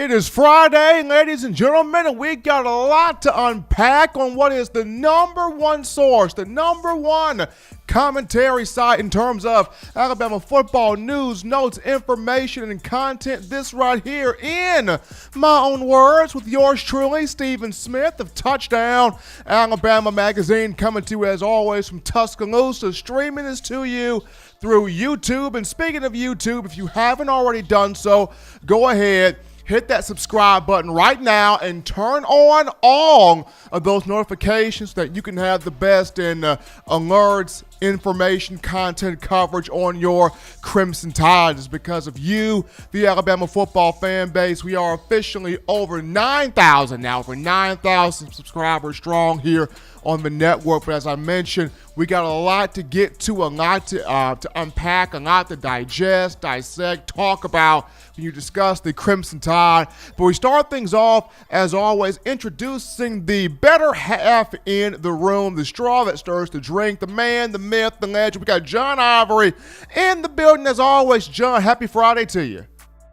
It is Friday, ladies and gentlemen, and we got a lot to unpack on what is the number one source, the number one commentary site in terms of Alabama football news, notes, information, and content. This right here in my own words with yours truly, Stephen Smith of Touchdown Alabama Magazine, coming to you as always from Tuscaloosa, streaming this to you through YouTube. And speaking of YouTube, if you haven't already done so, go ahead, hit that subscribe button right now and turn on all of those notifications so that you can have the best in alerts, information, content coverage on your Crimson Tide. It's because of you, the Alabama football fan base. We are officially over 9,000 now, over 9,000 subscribers strong here on the network. But as I mentioned, we got a lot to get to, a lot to unpack, a lot to digest, dissect, talk about when you discuss the Crimson Tide. But we start things off, as always, introducing the better half in the room, the straw that stirs the drink, the man, the myth, the legend. We got John Ivory in the building as always. John, happy Friday to you.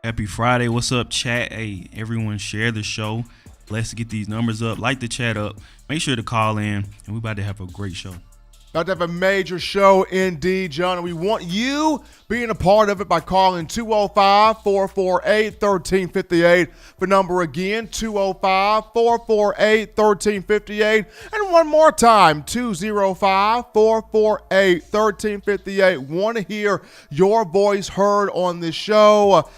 Happy Friday. What's up, chat? Hey, everyone, share the show. Let's get these numbers up. Light the chat up. Make sure to call in, and we're about to have a great show. About to have a major show indeed, John, and we want you being a part of it by calling 205-448-1358. The number again, 205-448-1358. And one more time, 205-448-1358. Want to hear your voice heard on this show.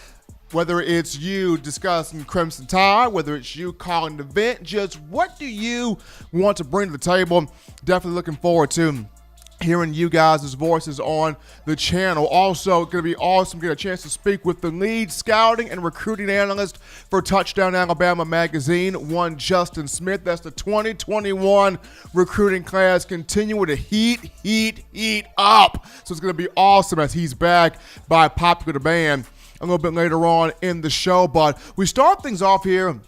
Whether it's you discussing Crimson Tide, whether it's you calling the event, just what do you want to bring to the table? Definitely looking forward to hearing you guys' voices on the channel. Also, going to be awesome to get a chance to speak with the lead scouting and recruiting analyst for Touchdown Alabama Magazine, one Justin Smith. That's the 2021 recruiting class continuing to heat up. So it's going to be awesome as he's back by popular demand a little bit later on in the show. But we start things off here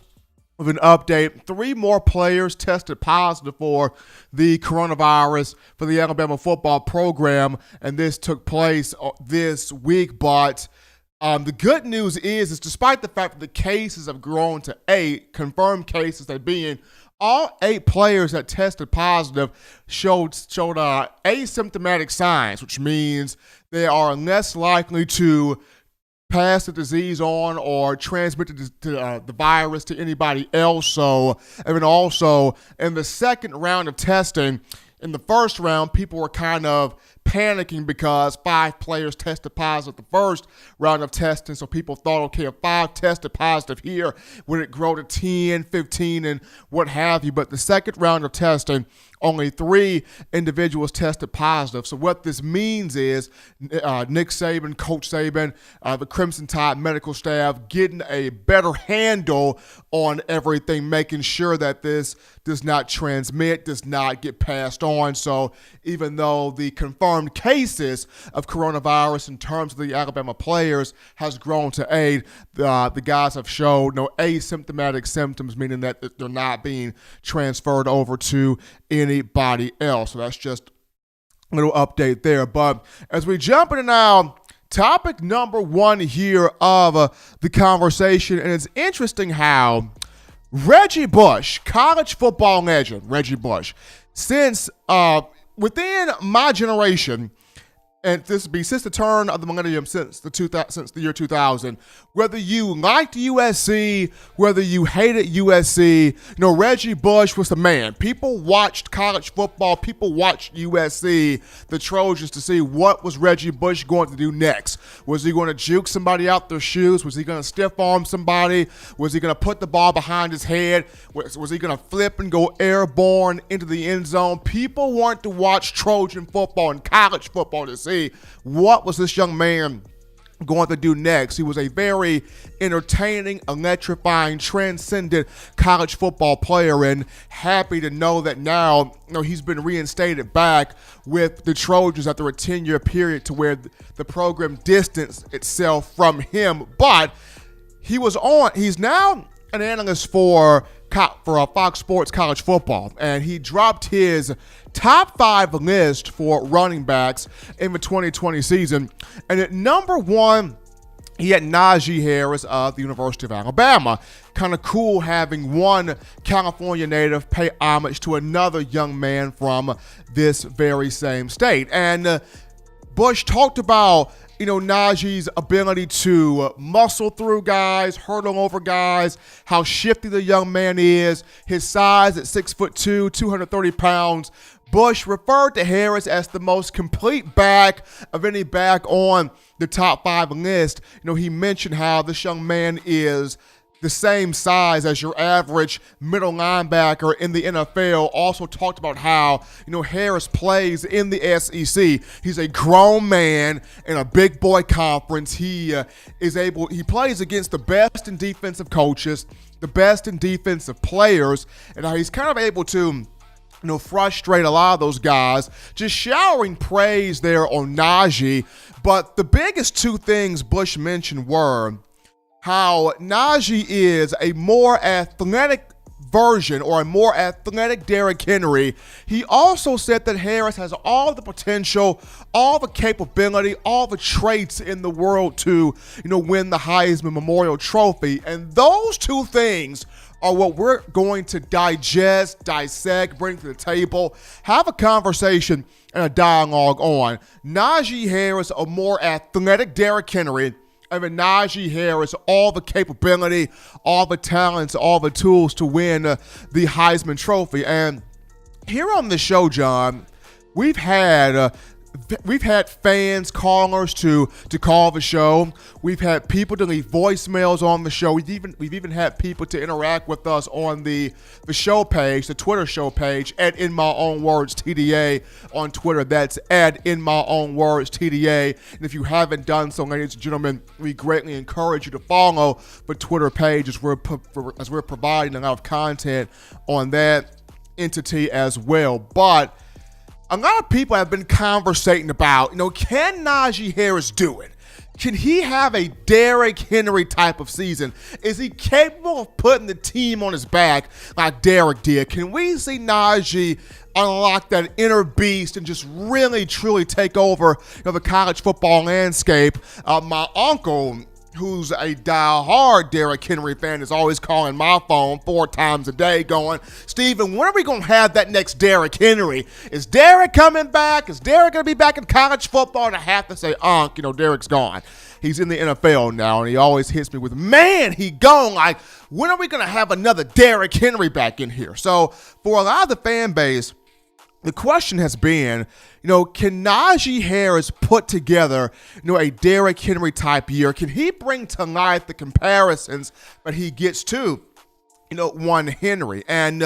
with an update. 3 more players tested positive for the coronavirus for the Alabama football program, and this took place this week. But the good news is despite the fact that the cases have grown to 8, confirmed cases, that being all 8 players that tested positive showed asymptomatic signs, which means they are less likely to pass the disease on or transmit the virus to anybody else. So, and then also in the second round of testing, in the first round, people were kind of panicking because 5 players tested positive the first round of testing. So people thought, okay, if 5 tested positive here, would it grow to 10, 15, and what have you? But the second round of testing, only 3 individuals tested positive. So what this means is Nick Saban, Coach Saban, the Crimson Tide medical staff getting a better handle on everything, making sure that this does not transmit, does not get passed on. So even though the confirmed cases of coronavirus in terms of the Alabama players has grown to 8, the guys have showed no asymptomatic symptoms, meaning that they're not being transferred over to anybody else. So that's just a little update there. But as we jump into now, topic number 1 here of the conversation, and it's interesting how Reggie Bush, college football legend Reggie Bush, since within my generation, and this would be since the turn of the millennium, since the year 2000, whether you liked USC, whether you hated USC, Reggie Bush was the man. People watched college football. People watched USC, the Trojans, to see what was Reggie Bush going to do next. Was he going to juke somebody out their shoes? Was he going to stiff arm somebody? Was he going to put the ball behind his head? Was he going to flip and go airborne into the end zone? People wanted to watch Trojan football and college football to see what was this young man going to do next. He was a very entertaining, electrifying, transcendent college football player, and happy to know that now he's been reinstated back with the Trojans after a 10-year period to where the program distanced itself from him. But he's now an analyst for Fox Sports College Football, and he dropped his top 5 list for running backs in the 2020 season. And at number 1 he had Najee Harris of the University of Alabama. Kind of cool having one California native pay homage to another young man from this very same state. And Bush talked about, Najee's ability to muscle through guys, hurdle over guys, how shifty the young man is, his size at 6'2", 230 pounds. Bush referred to Harris as the most complete back of any back on the top 5 list. He mentioned how this young man is the same size as your average middle linebacker in the NFL. Also talked about how, Harris plays in the SEC. He's a grown man in a big boy conference. He plays against the best in defensive coaches, the best in defensive players, and how he's kind of able to frustrate a lot of those guys, just showering praise there on Najee. But the biggest two things Bush mentioned were how Najee is a more athletic version or a more athletic Derrick Henry. He also said that Harris has all the potential, all the capability, all the traits in the world to, win the Heisman Memorial Trophy. And those two things are what we're going to digest, dissect, bring to the table, have a conversation and a dialogue on. Najee Harris, a more athletic Derrick Henry, and then Najee Harris, all the capability, all the talents, all the tools to win the Heisman Trophy. And here on the show, John, we've had fans, callers to call the show. We've had people to leave voicemails on the show. We've even had people to interact with us on the show page, the Twitter show page, at In My Own Words TDA on Twitter. That's at In My Own Words TDA. And if you haven't done so, ladies and gentlemen, we greatly encourage you to follow the Twitter page as we're providing a lot of content on that entity as well. But a lot of people have been conversating about, can Najee Harris do it? Can he have a Derrick Henry type of season? Is he capable of putting the team on his back like Derrick did? Can we see Najee unlock that inner beast and just really, truly take over the college football landscape? My uncle, who's a diehard Derrick Henry fan, is always calling my phone 4 times a day going, Steven, when are we going to have that next Derrick Henry? Is Derrick coming back? Is Derrick going to be back in college football? And I have to say, Derrick's gone. He's in the NFL now, and he always hits me with, man, he gone. Like, when are we going to have another Derrick Henry back in here? So for a lot of the fan base, the question has been, can Najee Harris put together, a Derrick Henry type year? Can he bring to life the comparisons that he gets to, one Henry? And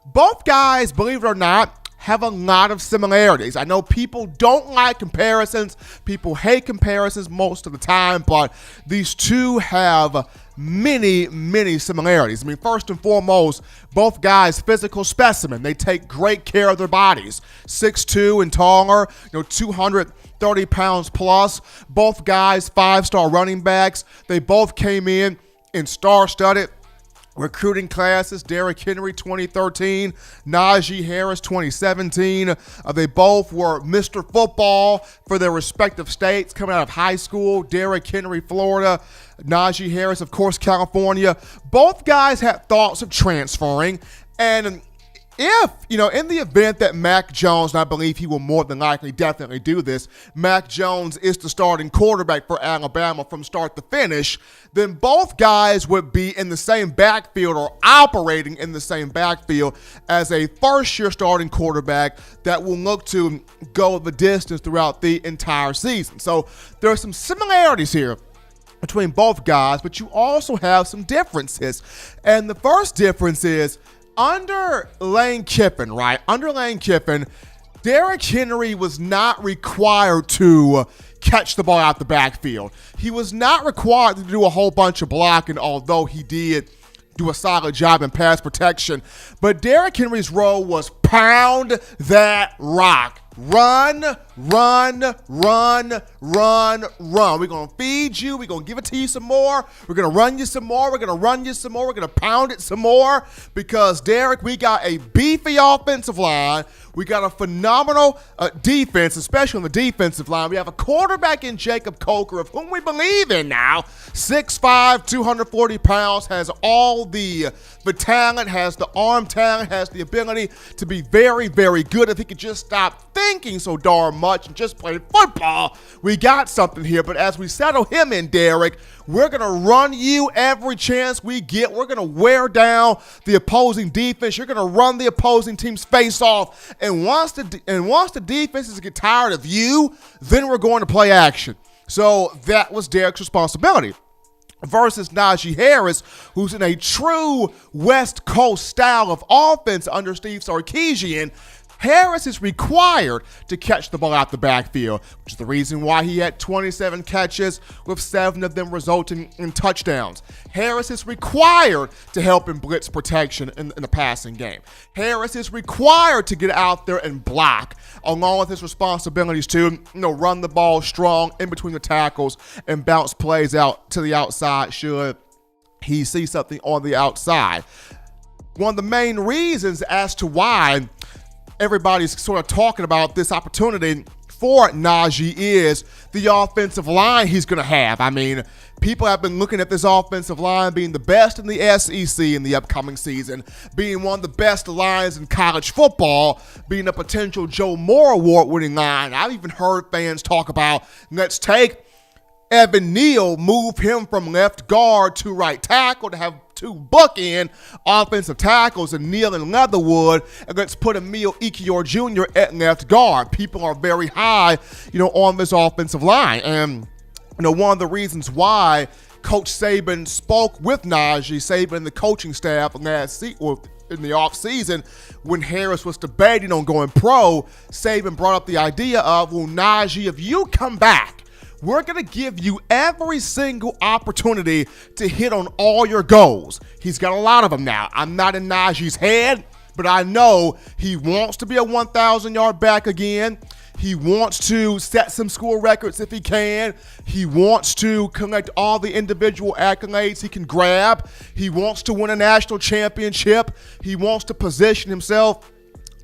both guys, believe it or not, have a lot of similarities. I know people don't like comparisons. People hate comparisons most of the time, but these two have many, many similarities. I mean, first and foremost, both guys, physical specimen. They take great care of their bodies. 6'2" and taller, 230 pounds plus. Both guys, 5-star running backs. They both came in star-studded recruiting classes. Derrick Henry 2013, Najee Harris 2017. They both were Mr. Football for their respective states coming out of high school. Derrick Henry, Florida. Najee Harris, of course, California. Both guys had thoughts of transferring. And if, in the event that Mac Jones, and I believe he will more than likely definitely do this, Mac Jones is the starting quarterback for Alabama from start to finish, then both guys would be in the same backfield or operating in the same backfield as a first-year starting quarterback that will look to go the distance throughout the entire season. So there are some similarities here between both guys, but you also have some differences. And the first difference is, under Lane Kiffin, Derrick Henry was not required to catch the ball out the backfield. He was not required to do a whole bunch of blocking, although he did do a solid job in pass protection. But Derrick Henry's role was pound that rock. run, run, run, run, run. We're going to feed you. We're going to give it to you some more. We're going to run you some more. We're going to run you some more. We're going to pound it some more because, Derek, we got a beefy offensive line. We got a phenomenal defense, especially on the defensive line. We have a quarterback in Jacob Coker, of whom we believe in now. 6'5", 240 pounds, has all the talent, has the arm talent, has the ability to be very, very good. If he could just stop thinking so darn much and just play football, we got something here. But as we settle him in, Derek, we're going to run you every chance we get. We're going to wear down the opposing defense. You're going to run the opposing team's face off. And once the defenses get tired of you, then we're going to play action. So that was Derek's responsibility. Versus Najee Harris, who's in a true West Coast style of offense under Steve Sarkisian. Harris is required to catch the ball out the backfield, which is the reason why he had 27 catches, with 7 of them resulting in touchdowns. Harris is required to help in blitz protection in the passing game. Harris is required to get out there and block, along with his responsibilities to run the ball strong in between the tackles and bounce plays out to the outside should he see something on the outside. One of the main reasons as to why everybody's sort of talking about this opportunity for Najee is the offensive line he's going to have. I mean, people have been looking at this offensive line being the best in the SEC in the upcoming season, being one of the best lines in college football, being a potential Joe Moore Award-winning line. I've even heard fans talk about, let's take Evan Neal, move him from left guard to right tackle to have 2 bookend offensive tackles in Neal and Leatherwood, and let's put Emil Ekiyor Jr. at left guard. People are very high, on this offensive line. And, one of the reasons why Coach Saban spoke with Najee, Saban and the coaching staff in the offseason, when Harris was debating on going pro, Saban brought up the idea of, well, Najee, if you come back, we're going to give you every single opportunity to hit on all your goals. He's got a lot of them now. I'm not in Najee's head, but I know he wants to be a 1,000-yard back again. He wants to set some school records if he can. He wants to collect all the individual accolades he can grab. He wants to win a national championship. He wants to position himself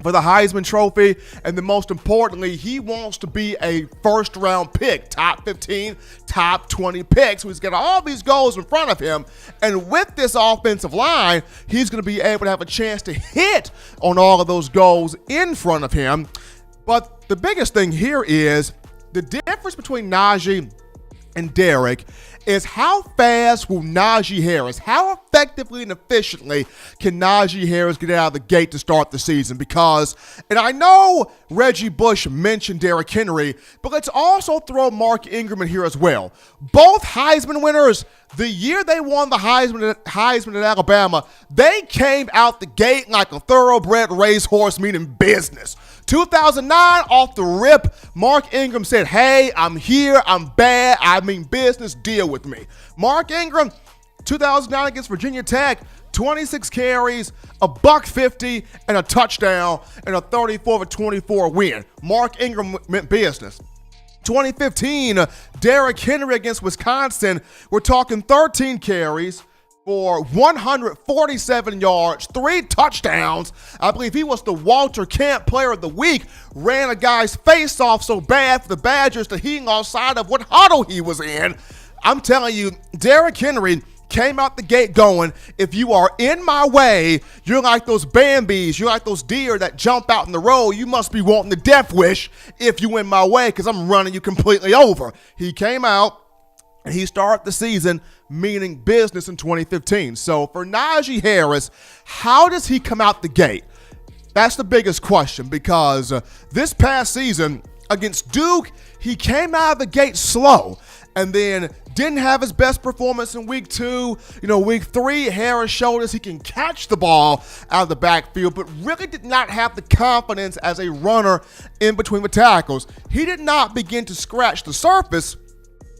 for the Heisman Trophy, and then most importantly, he wants to be a first-round pick, top 15, top 20 pick. So he's got all these goals in front of him, and with this offensive line, he's going to be able to have a chance to hit on all of those goals in front of him. But the biggest thing here is the difference between Najee and Derek is how fast will Najee Harris, how effectively and efficiently can Najee Harris get out of the gate to start the season? Because, and I know Reggie Bush mentioned Derrick Henry, but let's also throw Mark Ingram in here as well. Both Heisman winners, the year they won the Heisman at Alabama, they came out the gate like a thoroughbred racehorse, meaning business. 2009, off the rip, Mark Ingram said, hey, I'm here, I'm bad, I mean business, deal with me. Mark Ingram, 2009 against Virginia Tech, 26 carries, $150, and a touchdown, and a 34-24 win. Mark Ingram meant business. 2015, Derrick Henry against Wisconsin, we're talking 13 carries for 147 yards, 3 touchdowns. I believe he was the Walter Camp Player of the Week. Ran a guy's face off so bad for the Badgers that he lost sight of what huddle he was in. I'm telling you, Derrick Henry came out the gate going, if you are in my way, you're like those Bambis, you're like those deer that jump out in the road, you must be wanting the death wish if you in my way because I'm running you completely over. He came out and he started the season meaning business in 2015. So for Najee Harris, how does he come out the gate? That's the biggest question, because this past season against Duke, he came out of the gate slow and then didn't have his best performance in week 2. Week 3, Harris showed us he can catch the ball out of the backfield, but really did not have the confidence as a runner in between the tackles. He did not begin to scratch the surface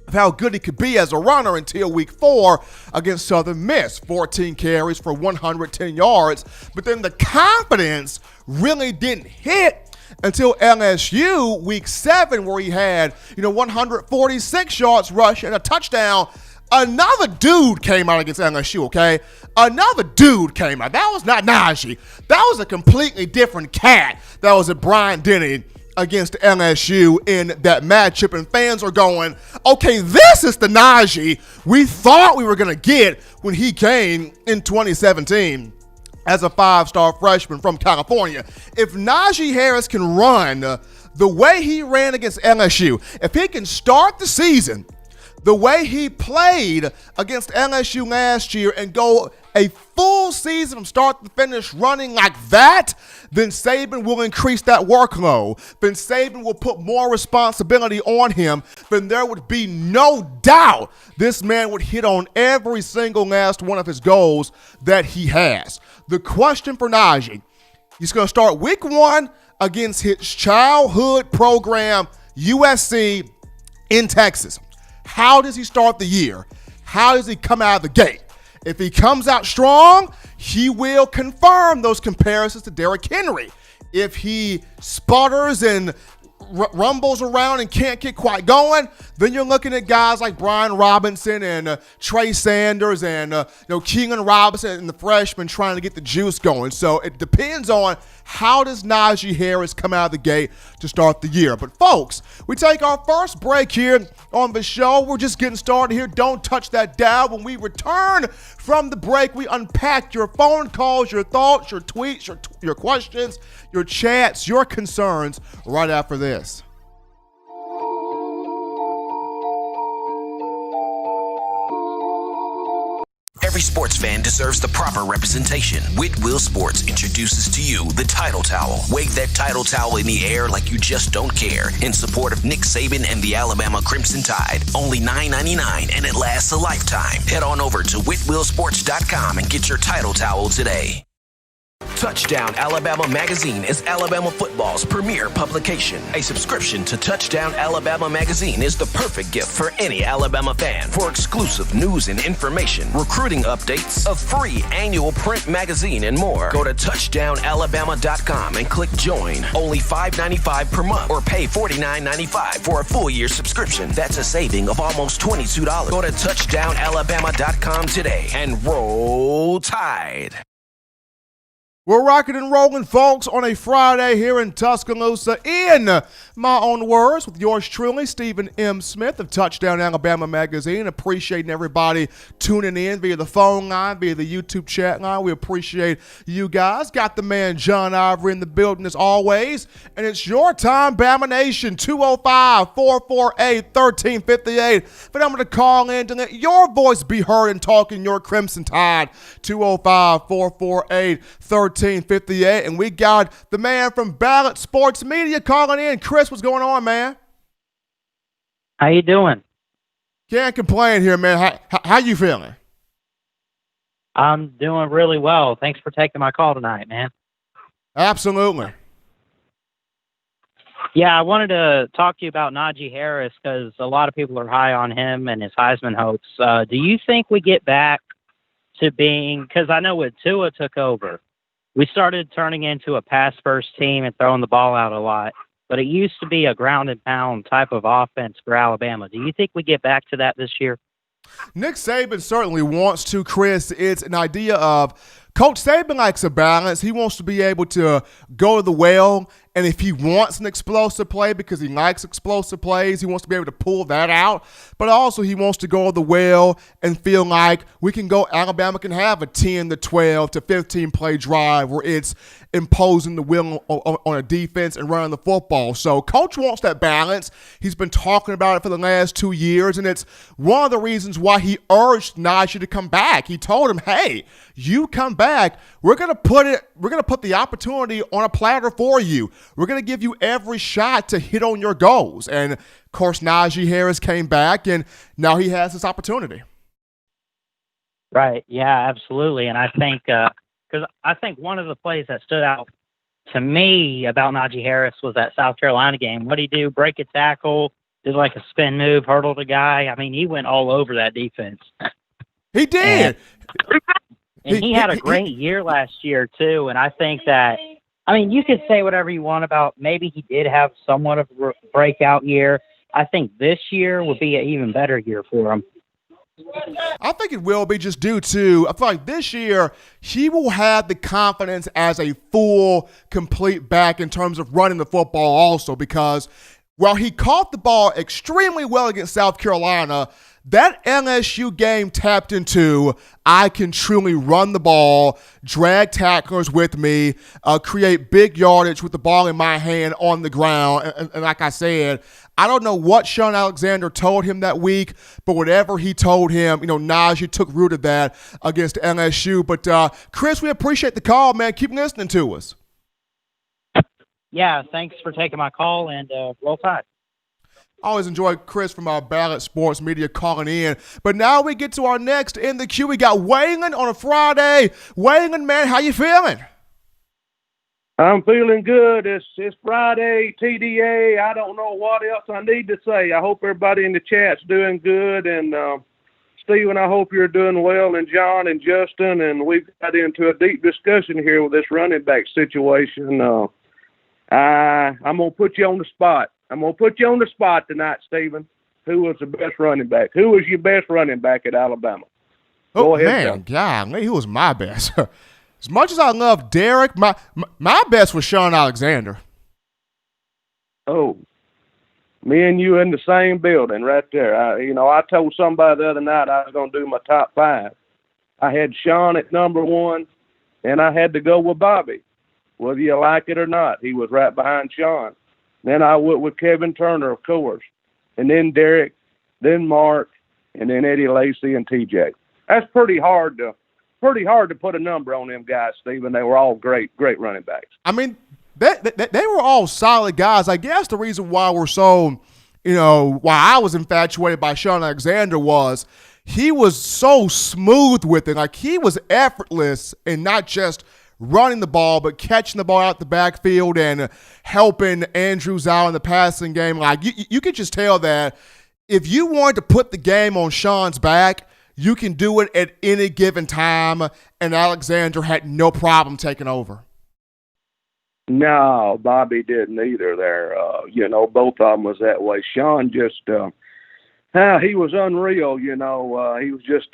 of how good he could be as a runner until week 4 against Southern Miss. 14 carries for 110 yards, but then the confidence really didn't hit until LSU week 7, where he had 146 yards rush and a touchdown. Another dude came out against LSU, okay? Another dude came out. That was not Najee. That was a completely different cat. That was a Bryant-Denny against LSU in that matchup, and fans are going, okay, this is the Najee we thought we were going to get when he came in 2017 as a 5-star freshman from California. If Najee Harris can run the way he ran against LSU, if he can start the season the way he played against LSU last year and go a full season from start to finish running like that, then Saban will increase that workload. Then Saban will put more responsibility on him. Then there would be no doubt this man would hit on every single last one of his goals that he has. The question for Najee, he's going to start week 1 against his childhood program, USC, in Texas. How does he start the year? How does he come out of the gate? If he comes out strong, he will confirm those comparisons to Derrick Henry. If he sputters and rumbles around and can't get quite going, then you're looking at guys like Brian Robinson and Trey Sanders and Keelan Robinson and the freshman trying to get the juice going. So it depends on how does Najee Harris come out of the gate to start the year. But folks, we take our first break here on the show. We're just getting started here. Don't touch that dial. When we return from the break, we unpack your phone calls, your thoughts, your tweets, your questions, your chats, your concerns right after this. Every sports fan deserves the proper representation. Whitwell Sports introduces to you the Title Towel. Wave that Title Towel in the air like you just don't care in support of Nick Saban and the Alabama Crimson Tide. Only $9.99 and it lasts a lifetime. Head on over to whitwellsports.com and get your Title Towel today. Touchdown Alabama Magazine is Alabama football's premier publication. A subscription to Touchdown Alabama Magazine is the perfect gift for any Alabama fan. For exclusive news and information, recruiting updates, a free annual print magazine, and more, go to touchdownalabama.com and click join. Only $5.95 per month or pay $49.95 for a full year subscription. That's a saving of almost $22. Go to touchdownalabama.com today and roll Tide. We're rocking and rolling, folks, on a Friday here in Tuscaloosa, in my own words, with yours truly, Stephen M. Smith of Touchdown Alabama Magazine. Appreciating everybody tuning in via the phone line, via the YouTube chat line. We appreciate you guys. Got the man John Ivory in the building as always. And it's your time, Bama Nation, 205-448-1358. But I'm going to call in to let your voice be heard in talking your Crimson Tide, 205-448-1358. And we got the man from Ballot Sports Media calling in. Chris, what's going on, man? How you doing? Can't complain here, man. How you feeling? I'm doing really well. Thanks for taking my call tonight, man. Absolutely. Yeah, I wanted to talk to you about Najee Harris because a lot of people are high on him and his Heisman hopes. Do you think we get back to being, because I know when Tua took over, we started turning into a pass-first team and throwing the ball out a lot, but it used to be a ground-and-pound type of offense for Alabama. Do you think we get back to that this year? Nick Saban certainly wants to, Chris. It's an idea of Coach Saban likes a balance. He wants to be able to go to the well, and if he wants an explosive play because he likes explosive plays, he wants to be able to pull that out. But also he wants to go to the well and feel like Alabama can have a 10 to 12 to 15 play drive where it's imposing the will on a defense and running the football. So Coach wants that balance. He's been talking about it for the last 2 years, and it's one of the reasons why he urged Najee to come back. He told him, hey, you come back, we're gonna put the opportunity on a platter for you. We're gonna give you every shot to hit on your goals. And of course, Najee Harris came back, and now he has this opportunity. Right. Yeah, absolutely. And I think because I think one of the plays that stood out to me about Najee Harris was that South Carolina game. What'd he do? Break a tackle, did like a spin move, hurdled a guy. I mean, he went all over that defense. He did. And he had a great year last year, too. And I think that I mean, you could say whatever you want about maybe he did have somewhat of a breakout year. I think this year would be an even better year for him. I think it will be just due to, I feel like this year, he will have the confidence as a full, complete back in terms of running the football also, because while he caught the ball extremely well against South Carolina, that LSU game tapped into, I can truly run the ball, drag tacklers with me, create big yardage with the ball in my hand on the ground. And like I said, I don't know what Sean Alexander told him that week, but whatever he told him, Najee took root of that against LSU. But Chris, we appreciate the call, man. Keep listening to us. Yeah, thanks for taking my call, and roll tide. Always enjoy Chris from our Ballot Sports Media calling in. But now we get to our next in the queue. We got Waylon on a Friday. Waylon, man, how you feeling? I'm feeling good. It's Friday, TDA. I don't know what else I need to say. I hope everybody in the chat's doing good. And Steven, I hope you're doing well. And John and Justin. And we've got into a deep discussion here with this running back situation. I'm going to put you on the spot. I'm going to put you on the spot tonight, Steven. Who was the best running back? Who was your best running back at Alabama? Go ahead, man. God, he was my best. As much as I love Derek, my best was Sean Alexander. Oh, me and you in the same building right there. I told somebody the other night I was going to do my top 5. I had Sean at number 1, and I had to go with Bobby. Whether you like it or not, he was right behind Sean. Then I went with Kevin Turner, of course, and then Derek, then Mark, and then Eddie Lacy and TJ. That's pretty hard to put a number on them guys, Stephen. They were all great running backs. I mean, they were all solid guys. I guess the reason why we're so, why I was infatuated by Sean Alexander was he was so smooth with it. Like, he was effortless and not just running the ball, but catching the ball out the backfield and helping Andrews out in the passing game. Like, you could just tell that if you wanted to put the game on Sean's back, you can do it at any given time, and Alexander had no problem taking over. No, Bobby didn't either there. Both of them was that way. Sean just, he was unreal, he was just,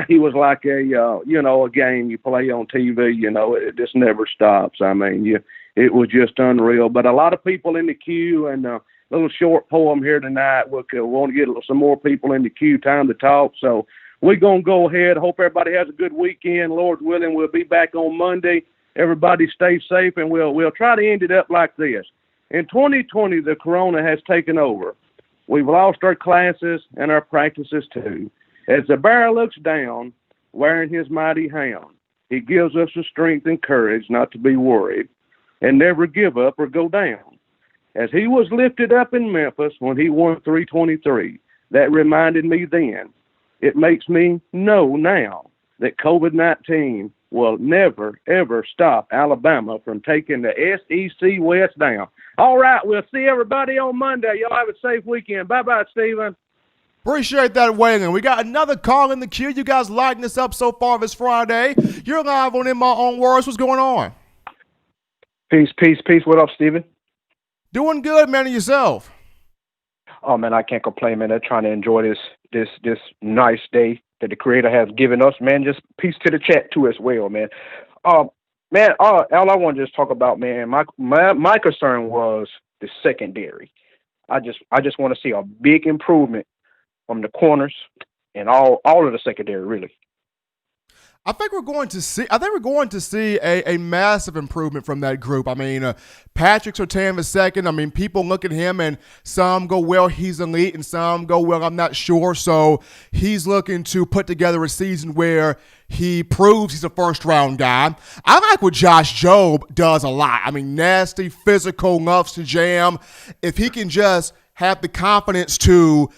he was like a game you play on TV, it just never stops. I mean, it was just unreal. But a lot of people in the queue, and a little short poem here tonight. We want to get some more people in the queue, time to talk. So we're going to go ahead. Hope everybody has a good weekend. Lord willing, we'll be back on Monday. Everybody stay safe, and we'll try to end it up like this. In 2020, the corona has taken over. We've lost our classes and our practices too. As the bear looks down, wearing his mighty hound, he gives us the strength and courage not to be worried and never give up or go down. As he was lifted up in Memphis when he won 323, that reminded me then. It makes me know now that COVID-19 will never, ever stop Alabama from taking the SEC West down. All right, we'll see everybody on Monday. Y'all have a safe weekend. Bye-bye, Steven. Appreciate that, Waylon. We got another call in the queue. You guys lighting this up so far this Friday. You're live on In My Own Words. What's going on? Peace. What up, Steven? Doing good, man, and yourself? Oh, man, I can't complain, man. I'm trying to enjoy this nice day that the Creator has given us, man. Just peace to the chat, too, as well, man. Man, all I want to just talk about, man, my concern was the secondary. I just want to see a big improvement from the corners and all of the secondary, really. I think we're going to see a massive improvement from that group. I mean, Patrick Surtain II. I mean, people look at him and some go, well, he's elite, and some go, well, I'm not sure. So he's looking to put together a season where he proves he's a first-round guy. I like what Josh Jobe does a lot. I mean, nasty, physical, loves to jam. If he can just have the confidence to,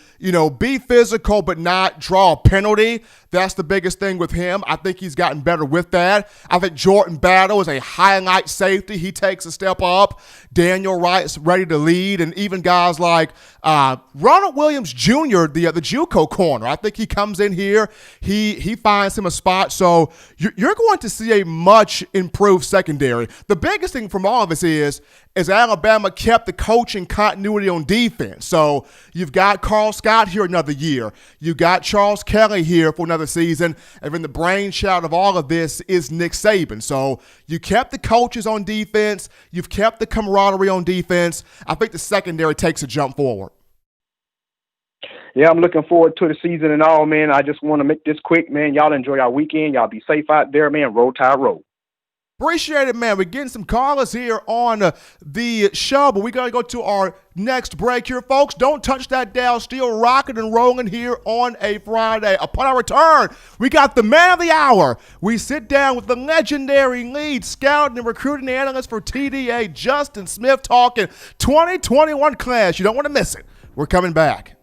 be physical but not draw a penalty, That's the biggest thing with him. I think he's gotten better with that. I think Jordan Battle is a highlight safety. He takes a step up. Daniel Wright's ready to lead, and even guys like Ronald Williams Jr., the JUCO corner. I think he comes in here. He finds him a spot. So you're going to see a much improved secondary. The biggest thing from all of this is Alabama kept the coaching continuity on defense. So you've got Carl Scott here another year. You got Charles Kelly here for another season. And then the brainchild of all of this is Nick Saban. So you kept the coaches on defense. You've kept the camaraderie on defense. I think the secondary takes a jump forward. Yeah, I'm looking forward to the season and all, man. I just want to make this quick, man. Y'all enjoy our weekend. Y'all be safe out there, man. Roll Tide roll. Appreciate it, man. We're getting some callers here on the show, but we got to go to our next break here, folks. Don't touch that dial. Still rocking and rolling here on a Friday. Upon our return, we got the man of the hour. We sit down with the legendary lead scouting and recruiting analyst for TDA, Justin Smith, talking 2021 class. You don't want to miss it. We're coming back.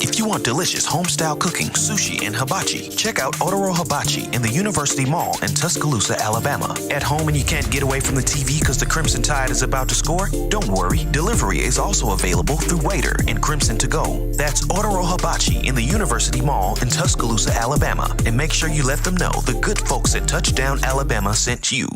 If you want delicious home-style cooking, sushi, and hibachi, check out Otoro Hibachi in the University Mall in Tuscaloosa, Alabama. At home and you can't get away from the TV because the Crimson Tide is about to score? Don't worry, delivery is also available through Waitr and Crimson2go. That's Otoro Hibachi in the University Mall in Tuscaloosa, Alabama. And make sure you let them know the good folks at Touchdown Alabama sent you.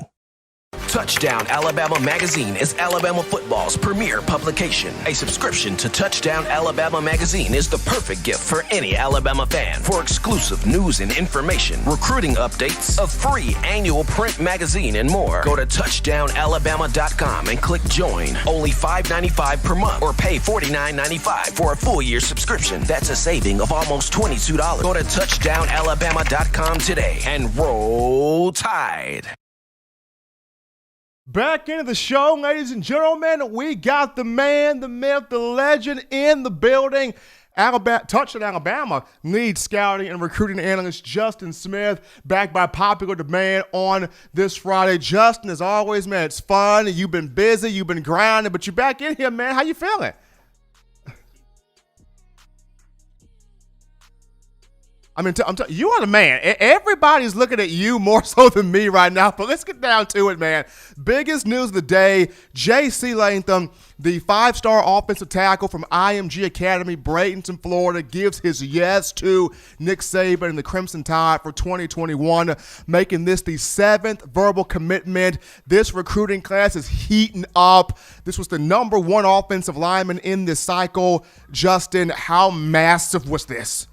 Touchdown Alabama Magazine is Alabama football's premier publication. A subscription to Touchdown Alabama Magazine is the perfect gift for any Alabama fan. For exclusive news and information, recruiting updates, a free annual print magazine, and more, go to touchdownalabama.com and click join. Only $5.95 per month or pay $49.95 for a full year subscription. That's a saving of almost $22. Go to touchdownalabama.com today and roll Tide. Back into the show, ladies and gentlemen. We got the man, the myth, the legend in the building. Touchdown Alabama lead scouting and recruiting analyst Justin Smith, back by popular demand on this Friday. Justin, as always, man, it's fun. You've been busy, you've been grinding, but you're back in here, man. How you feeling? I mean, you are the man. Everybody's looking at you more so than me right now, but let's get down to it, man. Biggest news of the day, J.C. Latham, the five-star offensive tackle from IMG Academy, Bradenton, Florida, gives his yes to Nick Saban and the Crimson Tide for 2021, making this the 7th verbal commitment. This recruiting class is heating up. This was the number 1 offensive lineman in this cycle. Justin, how massive was this?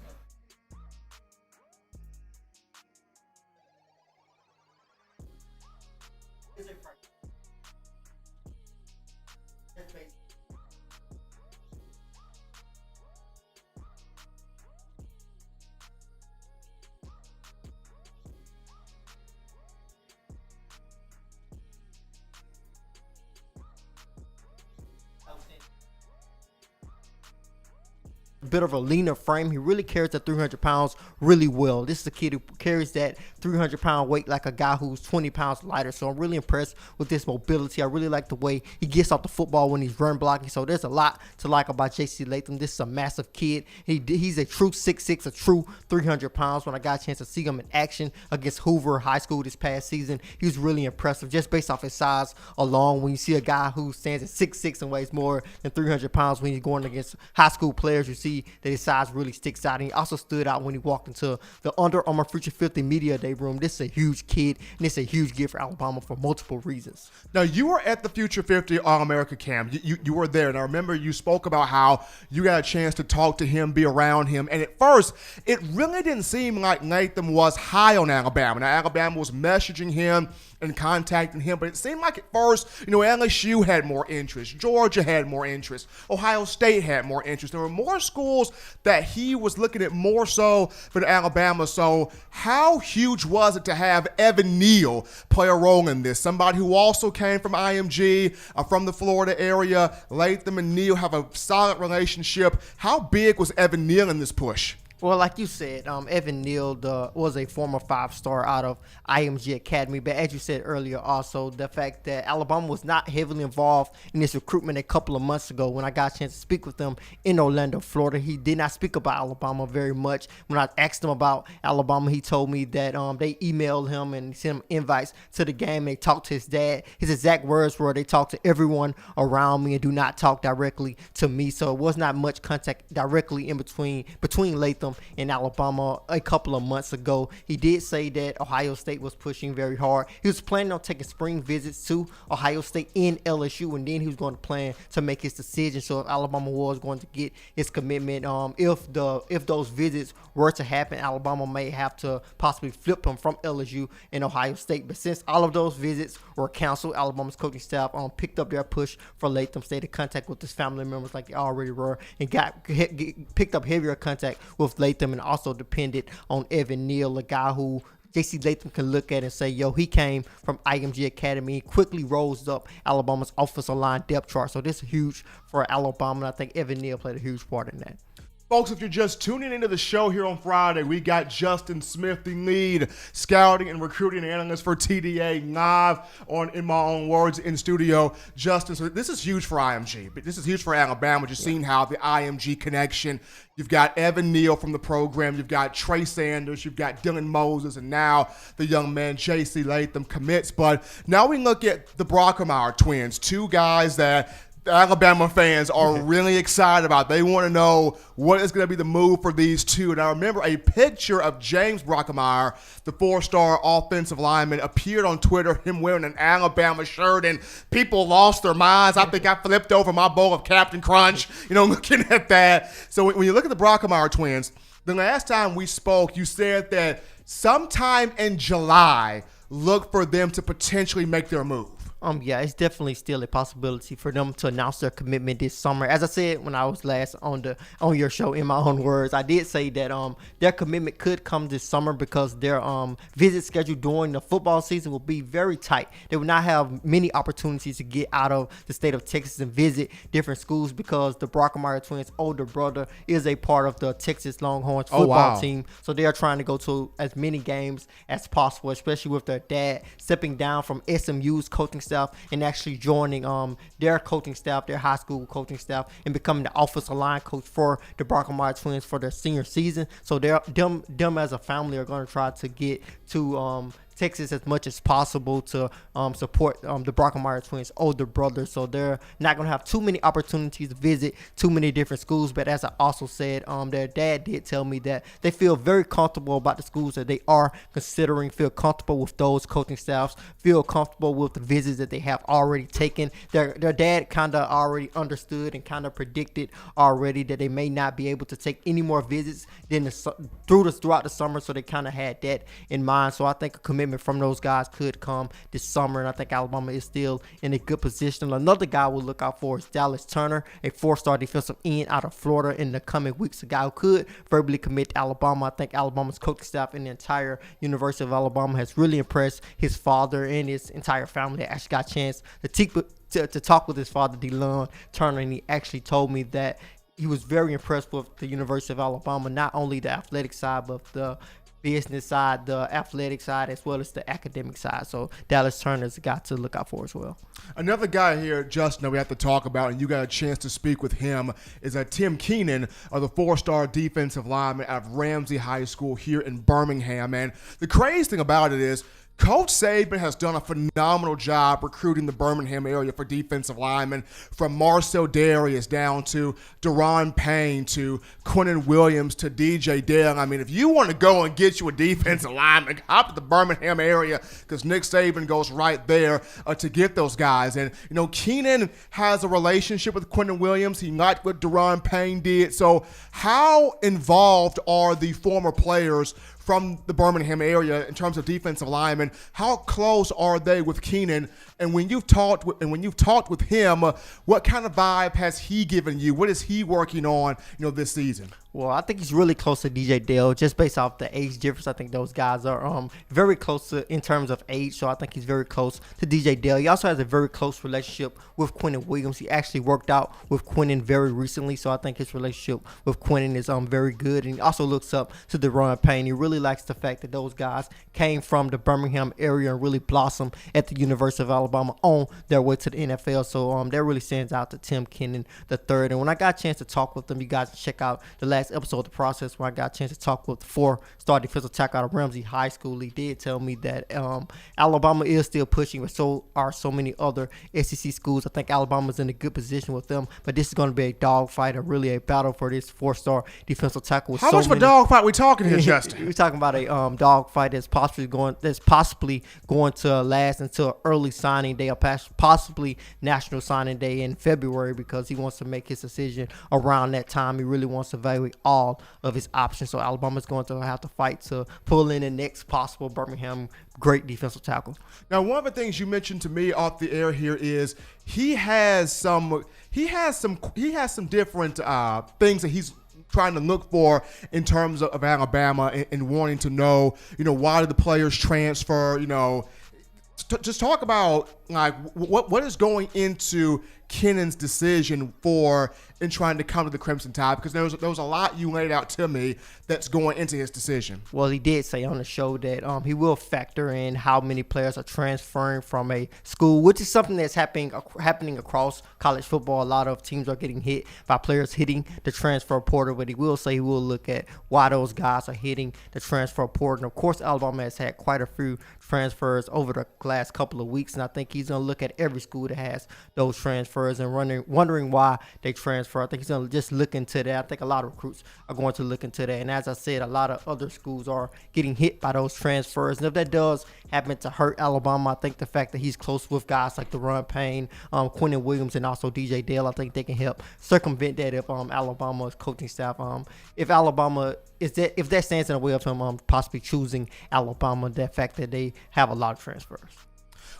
Bit of a leaner frame. He really carries the 300 pounds really well. This is a kid who carries that 300-pound weight like a guy who's 20 pounds lighter. So I'm really impressed with this mobility. I really like the way he gets off the football when he's run blocking. So there's a lot to like about J.C. Latham. This is a massive kid. He's a true 6'6", a true 300 pounds. When I got a chance to see him in action against Hoover High School this past season, he was really impressive just based off his size alone. When you see a guy who stands at 6'6" and weighs more than 300 pounds when he's going against high school players, you see that his size really sticks out. And he also stood out when he walked into the Under Armour Future 50 Media Day room. This is a huge kid, and it's a huge gift for Alabama for multiple reasons. Now, you were at the Future 50 All-America camp. You were there, and I remember you spoke about how you got a chance to talk to him, be around him, and at first, it really didn't seem like Latham was high on Alabama. Now, Alabama was messaging him and contacting him, but it seemed like at first, LSU had more interest, Georgia had more interest, Ohio State had more interest. There were more schools that he was looking at more so than Alabama. So how huge was it to have Evan Neal play a role in this? Somebody who also came from IMG, from the Florida area. Latham and Neal have a solid relationship. How big was Evan Neal in this push? Well, like you said, Evan Neal was a former 5-star out of IMG Academy. But as you said earlier, also the fact that Alabama was not heavily involved in this recruitment a couple of months ago when I got a chance to speak with him in Orlando, Florida. He did not speak about Alabama very much. When I asked him about Alabama, he told me that they emailed him and sent him invites to the game. They talked to his dad. His exact words were, they talked to everyone around me and do not talk directly to me. So it was not much contact directly in between Latham in Alabama a couple of months ago. He did say that Ohio State was pushing very hard. He was planning on taking spring visits to Ohio State and LSU, and then he was going to plan to make his decision. So if Alabama was going to get his commitment, if those visits were to happen, Alabama may have to possibly flip him from LSU and Ohio State. But since all of those visits were canceled, Alabama's coaching staff picked up their push for Latham, stayed in contact with his family members like they already were, and picked up heavier contact with Latham, and also depended on Evan Neal, a guy who J.C. Latham can look at and say, yo, he came from IMG Academy, quickly rose up Alabama's offensive line depth chart. So this is huge for Alabama, and I think Evan Neal played a huge part in that. Folks, if you're just tuning into the show here on Friday, we got Justin Smith, the lead scouting and recruiting analyst for TDA, live on In My Own Words in studio. Justin, so this is huge for IMG, but this is huge for Alabama. Just seeing how the IMG connection, you've got Evan Neal from the program, you've got Trey Sanders, you've got Dylan Moses, and now the young man J.C. Latham commits. But now we look at the Brockermeyer twins, two guys that the Alabama fans are really excited about. They want to know what is going to be the move for these two. And I remember a picture of James Brockermeyer, the 4-star offensive lineman, appeared on Twitter, him wearing an Alabama shirt, and people lost their minds. I think I flipped over my bowl of Captain Crunch, looking at that. So when you look at the Brockermeyer twins, the last time we spoke, you said that sometime in July, look for them to potentially make their move. Yeah, it's definitely still a possibility for them to announce their commitment this summer. As I said when I was last on your show, In My Own Words, I did say that their commitment could come this summer because their visit schedule during the football season will be very tight. They will not have many opportunities to get out of the state of Texas and visit different schools because the Brockermeyer twins' older brother is a part of the Texas Longhorns football team. So they are trying to go to as many games as possible, especially with their dad stepping down from SMU's coaching staff and actually joining their coaching staff, their high school coaching staff, and becoming the offensive line coach for the Brockermeyer twins for their senior season. So them as a family are going to try to get to Texas as much as possible to support the Brockermeyer twins' older brother. So they're not going to have too many opportunities to visit too many different schools. But as I also said, their dad did tell me that they feel very comfortable about the schools that they are considering, feel comfortable with those coaching staffs, feel comfortable with the visits that they have already taken. Their dad kind of already understood and kind of predicted already that they may not be able to take any more visits throughout the summer. So they kind of had that in mind. So I think a commitment from those guys could come this summer, and I think Alabama is still in a good position. Another guy we'll look out for is Dallas Turner, a 4-star defensive end out of Florida in the coming weeks. A guy who could verbally commit to Alabama. I think Alabama's coaching staff and the entire University of Alabama has really impressed his father and his entire family. They actually got a chance to talk with his father, DeLon Turner, and he actually told me that he was very impressed with the University of Alabama, not only the athletic side, but the business side, the athletic side, as well as the academic side. So Dallas Turner's a guy to look out for as well. Another guy here, Justin, that we have to talk about, and you got a chance to speak with him, is Tim Keenan, the 4-star defensive lineman out of Ramsey High School here in Birmingham. And the crazy thing about it is, Coach Saban has done a phenomenal job recruiting the Birmingham area for defensive linemen, from Marcel Darius down to Deron Payne to Quinnen Williams to DJ Dale. I mean, if you want to go and get you a defensive lineman, hop to the Birmingham area because Nick Saban goes right there to get those guys. And, Keenan has a relationship with Quinnen Williams. He liked what Deron Payne did. So how involved are the former players from the Birmingham area in terms of defensive linemen? How close are they with Keenan And when you've talked with him, what kind of vibe has he given you? What is he working on, this season? Well, I think he's really close to DJ Dale, just based off the age difference. I think those guys are very close in terms of age, so I think he's very close to DJ Dale. He also has a very close relationship with Quinnen Williams. He actually worked out with Quinnen very recently, so I think his relationship with Quinnen is very good. And he also looks up to Deron Payne. He really likes the fact that those guys came from the Birmingham area and really blossomed at the University of Alabama on their way to the NFL. So that really stands out to Tim Kennon III. And when I got a chance to talk with them, you guys can check out the last episode of The Process when I got a chance to talk with the 4-star defensive tackle out of Ramsey High School. He did tell me that Alabama is still pushing, but so are so many other SEC schools. I think Alabama's in a good position with them, but this is going to be a dogfight, really a battle for this 4-star defensive tackle. How much of a dogfight we talking here, Justin? We're talking about a dogfight that's possibly going to last until early signing day, or possibly national signing day in February, because he wants to make his decision around that time. He really wants to evaluate all of his options. So Alabama's going to have to fight to pull in the next possible Birmingham great defensive tackle. Now, one of the things you mentioned to me off the air here is he has some different things that he's trying to look for in terms of Alabama and wanting to know, why do the players transfer, just talk about like what is going into Kennon's decision in trying to come to the Crimson Tide, because there was a lot you laid out to me that's going into his decision. Well, he did say on the show that he will factor in how many players are transferring from a school, which is something that's happening across college football. A lot of teams are getting hit by players hitting the transfer portal, but he will say he will look at why those guys are hitting the transfer portal. And of course, Alabama has had quite a few transfers over the last couple of weeks, and I think he's going to look at every school that has those transfers and wondering why they transfer. I think he's going to just look into that. I think a lot of recruits are going to look into that. And as I said, a lot of other schools are getting hit by those transfers. And if that does happen to hurt Alabama, I think the fact that he's close with guys like Deron Payne, Quinnen Williams, and also DJ Dale, I think they can help circumvent that if Alabama's coaching staff, if that stands in the way of him possibly choosing Alabama, that fact that they have a lot of transfers.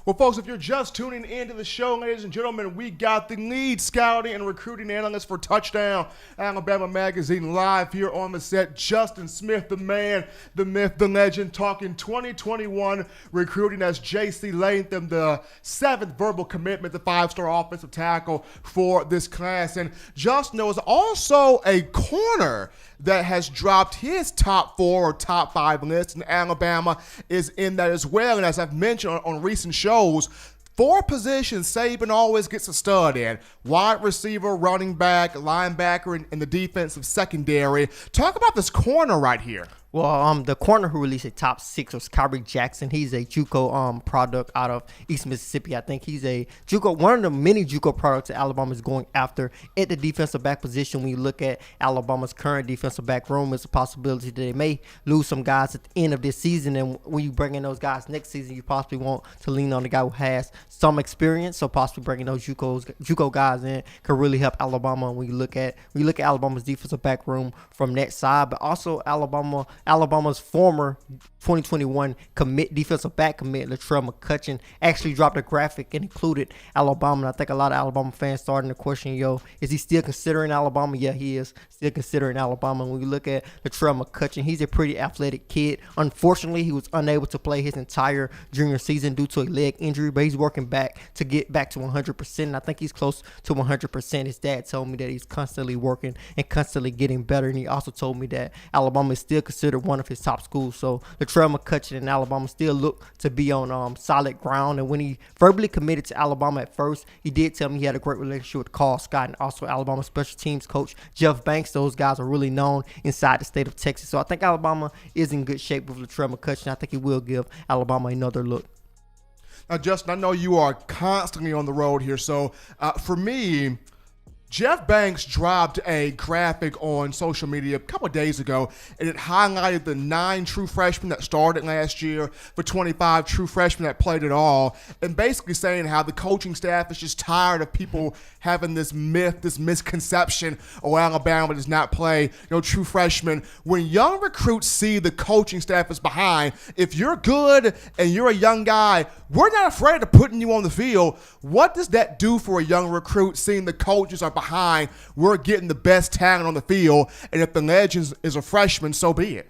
Well, folks, if you're just tuning into the show, ladies and gentlemen, we got the lead scouting and recruiting analyst for Touchdown Alabama Magazine live here on the set. Justin Smith, the man, the myth, the legend, talking 2021 recruiting as J.C. Latham, the 7th verbal commitment, the 5-star offensive tackle for this class. And Justin, there was also a corner that has dropped his top 4 or top 5 list, and Alabama is in that as well. And as I've mentioned on recent shows, 4 positions Saban always gets a stud in: wide receiver, running back, linebacker, and the defensive secondary. Talk about this corner right here. Well, the corner who released a top 6 was Kyrie Jackson. He's a JUCO product out of East Mississippi. I think he's a JUCO, one of the many JUCO products that Alabama is going after at the defensive back position. When you look at Alabama's current defensive back room, it's a possibility that they may lose some guys at the end of this season. And when you bring in those guys next season, you possibly want to lean on the guy who has some experience. So possibly bringing those JUCO guys in could really help Alabama. And when you look at Alabama's defensive back room from that side, but also Alabama's former 2021 defensive back commit, Latrell McCutcheon, actually dropped a graphic and included Alabama. And I think a lot of Alabama fans starting to question, is he still considering Alabama? Yeah, he is still considering Alabama. When you look at Latrell McCutcheon, he's a pretty athletic kid. Unfortunately, he was unable to play his entire junior season due to a leg injury, but he's working back to get back to 100%. And I think he's close to 100%. His dad told me that he's constantly working and constantly getting better. And he also told me that Alabama is still considered one of his top schools. So Latrell McCutcheon and Alabama still look to be on solid ground. And when he verbally committed to Alabama at first, he did tell me he had a great relationship with Carl Scott and also Alabama special teams coach Jeff Banks. Those guys are really known inside the state of Texas. So I think Alabama is in good shape with Latrell McCutcheon. I think he will give Alabama another look. Now, Justin, I know you are constantly on the road here. So for me, Jeff Banks dropped a graphic on social media a couple of days ago, and it highlighted the 9 true freshmen that started last year, the 25 true freshmen that played it all, and basically saying how the coaching staff is just tired of people having this myth, this misconception, oh, Alabama does not play true freshmen. When young recruits see the coaching staff is behind, if you're good and you're a young guy, we're not afraid of putting you on the field. What does that do for a young recruit seeing the coaches are behind? We're getting the best talent on the field, and if the legend is a freshman, so be it.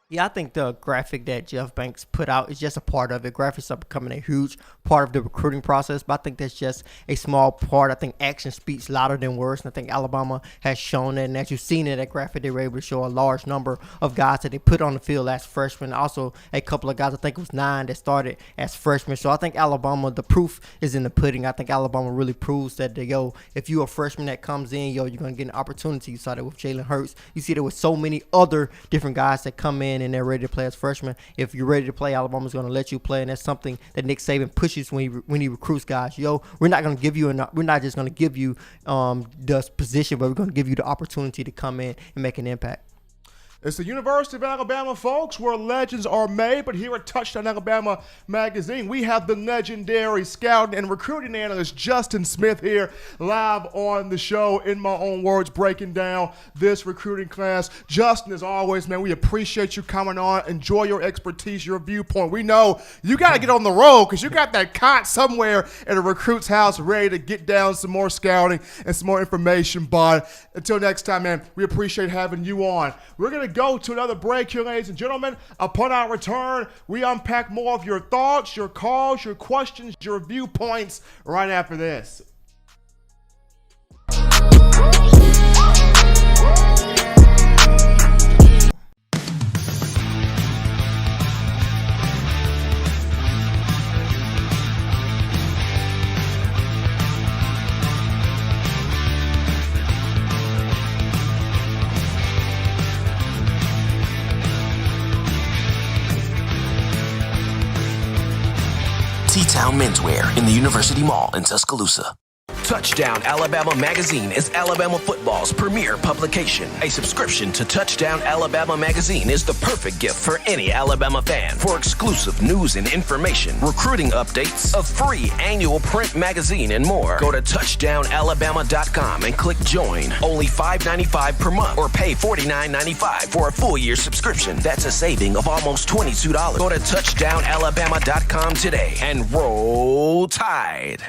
Yeah, I think the graphic that Jeff Banks put out is just a part of it. Graphics are becoming a huge part of the recruiting process, but I think that's just a small part. I think action speaks louder than words, and I think Alabama has shown that. And as you've seen in that graphic, they were able to show a large number of guys that they put on the field as freshmen. Also, a couple of guys, I think it was 9 that started as freshmen. So I think Alabama, the proof is in the pudding. I think Alabama really proves that, if you're a freshman that comes in, you're going to get an opportunity. You saw that with Jalen Hurts. You see there with so many other different guys that come in and they're ready to play as freshmen. If you're ready to play, Alabama's going to let you play, and that's something that Nick Saban pushes when he recruits guys. We're not going to give you we're not just going to give you the position, but we're going to give you the opportunity to come in and make an impact. It's the University of Alabama, folks, where legends are made. But here at Touchdown Alabama Magazine, we have the legendary scouting and recruiting analyst Justin Smith here live on the show, in my own words, breaking down this recruiting class. Justin, as always, man, we appreciate you coming on. Enjoy your expertise, your viewpoint. We know you got to get on the road because you got that cot somewhere at a recruit's house ready to get down some more scouting and some more information. But until next time, man, we appreciate having you on. We're going to go to another break here, ladies and gentlemen. Upon our return, we unpack more of your thoughts, your calls, your questions, your viewpoints right after this. T-Town Menswear in the University Mall in Tuscaloosa. Touchdown Alabama Magazine is Alabama football's premier publication. A subscription to Touchdown Alabama Magazine is the perfect gift for any Alabama fan. For exclusive news and information, recruiting updates, a free annual print magazine, and more, go to touchdownalabama.com and click join. Only $5.95 per month, or pay $49.95 for a full year subscription. That's a saving of almost $22. Go to touchdownalabama.com today and roll Tide.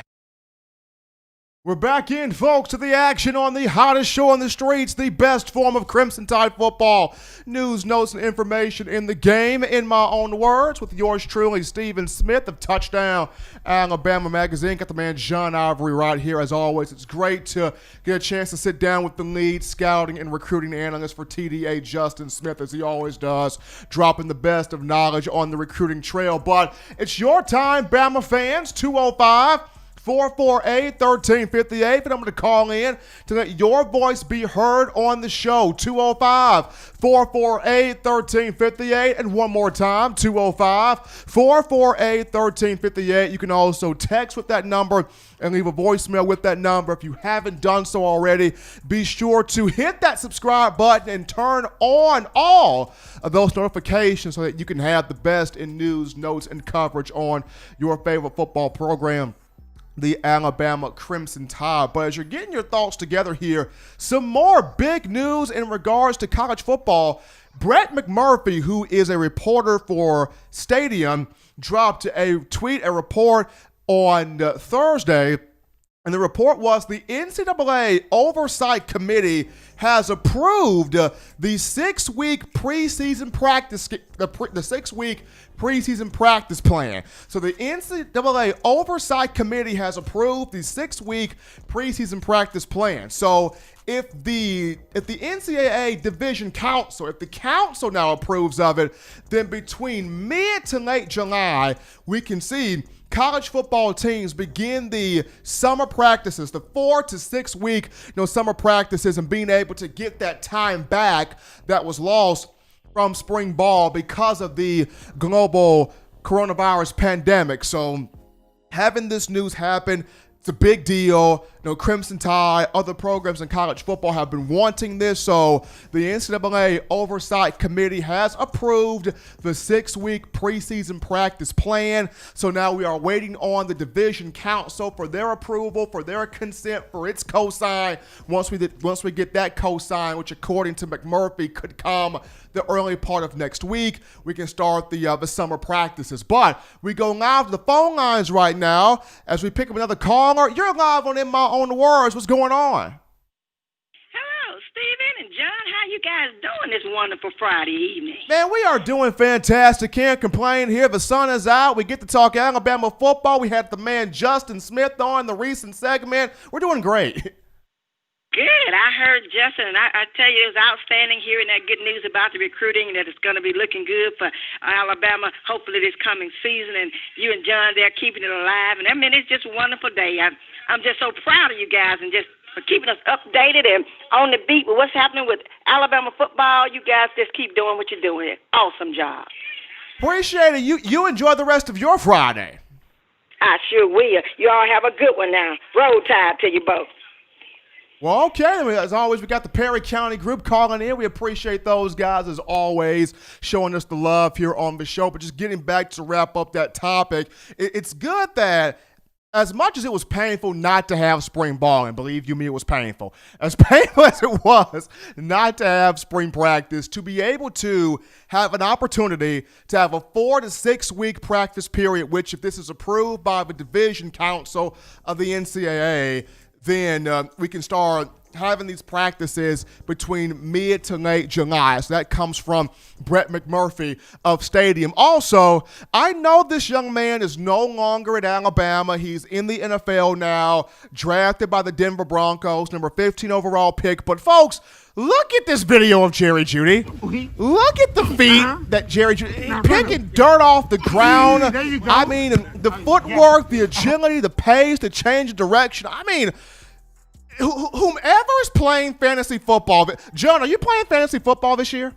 We're back in, folks, to the action on the hottest show on the streets, the best form of Crimson Tide football. News, notes, and information in the game, in my own words, with yours truly, Stephen Smith of Touchdown Alabama Magazine. Got the man John Ivory right here, as always. It's great to get a chance to sit down with the lead scouting and recruiting analyst for TDA, Justin Smith, as he always does, dropping the best of knowledge on the recruiting trail. But it's your time, Bama fans, 205-448-1358, and I'm going to call in to let your voice be heard on the show. 205-448-1358, and one more time, 205-448-1358. You can also text with that number and leave a voicemail with that number. If you haven't done so already, be sure to hit that subscribe button and turn on all of those notifications so that you can have the best in news, notes, and coverage on your favorite football program, the Alabama Crimson Tide. But as you're getting your thoughts together here, some more big news in regards to college football. Brett McMurphy, who is a reporter for Stadium, dropped a report on Thursday, and the report was the NCAA Oversight Committee has approved the 6-week preseason practice, the 6-week preseason practice plan. So the NCAA Oversight Committee has approved the 6-week preseason practice plan. So if the NCAA Division Council, if the council now approves of it, then between mid to late July, we can see college football teams begin the summer practices, the 4 to 6 week summer practices, and being able to get that time back that was lost from spring ball because of the global coronavirus pandemic. So having this news happen It's a big deal. Crimson Tide, other programs in college football have been wanting this. So the NCAA Oversight Committee has approved the 6-week preseason practice plan. So now we are waiting on the Division Council for their approval, for their consent, for its cosign. Once we get that cosign, which according to McMurphy could come the early part of next week, we can start the summer practices. But we go live to the phone lines right now as we pick up another caller. You're live on In My Own Words. What's going on? Hello, Stephen and John. How you guys doing this wonderful Friday evening? Man, we are doing fantastic. Can't complain here. The sun is out. We get to talk Alabama football. We had the man Justin Smith on the recent segment. We're doing great. Good. I heard Justin, and I tell you, it was outstanding hearing that good news about the recruiting, that it's going to be looking good for Alabama, hopefully this coming season, and you and John there keeping it alive. And I mean, it's just a wonderful day. I'm just so proud of you guys and just for keeping us updated and on the beat with what's happening with Alabama football. You guys just keep doing what you're doing. Awesome job. Appreciate it. You enjoy the rest of your Friday. I sure will. You all have a good one now. Roll Tide to you both. Well, okay. As always, we got the Perry County group calling in. We appreciate those guys, as always, showing us the love here on the show. But just getting back to wrap up that topic, it's good that as much as it was painful not to have spring ball, and believe you me, it was painful. As painful as it was not to have spring practice, to be able to have an opportunity to have a 4 to 6 week practice period, which if this is approved by the Division Council of the NCAA, then we can start having these practices between mid to late July. So that comes from Brett McMurphy of Stadium. Also, I know this young man is no longer at Alabama. He's in the NFL now, drafted by the Denver Broncos, number 15 overall pick. But folks, look at this video of Jerry Jeudy. Look at the feet that Jerry Jeudy, picking dirt off the ground. I mean, the footwork, the agility, the pace, the change of direction. I mean, whomever is playing fantasy football. John, are you playing fantasy football this year?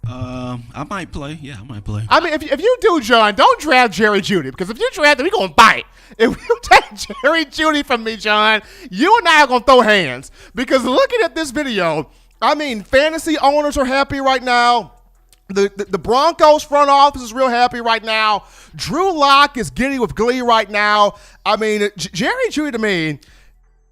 I might play. Yeah, I might play. I mean, if you do, John, don't draft Jerry Jeudy, because if you draft him, we're going to bite. If you take Jerry Jeudy from me, John, you and I are going to throw hands. Because looking at this video, I mean, fantasy owners are happy right now. The Broncos front office is real happy right now. Drew Lock is giddy with glee right now. I mean, Jerry Jeudy, to me,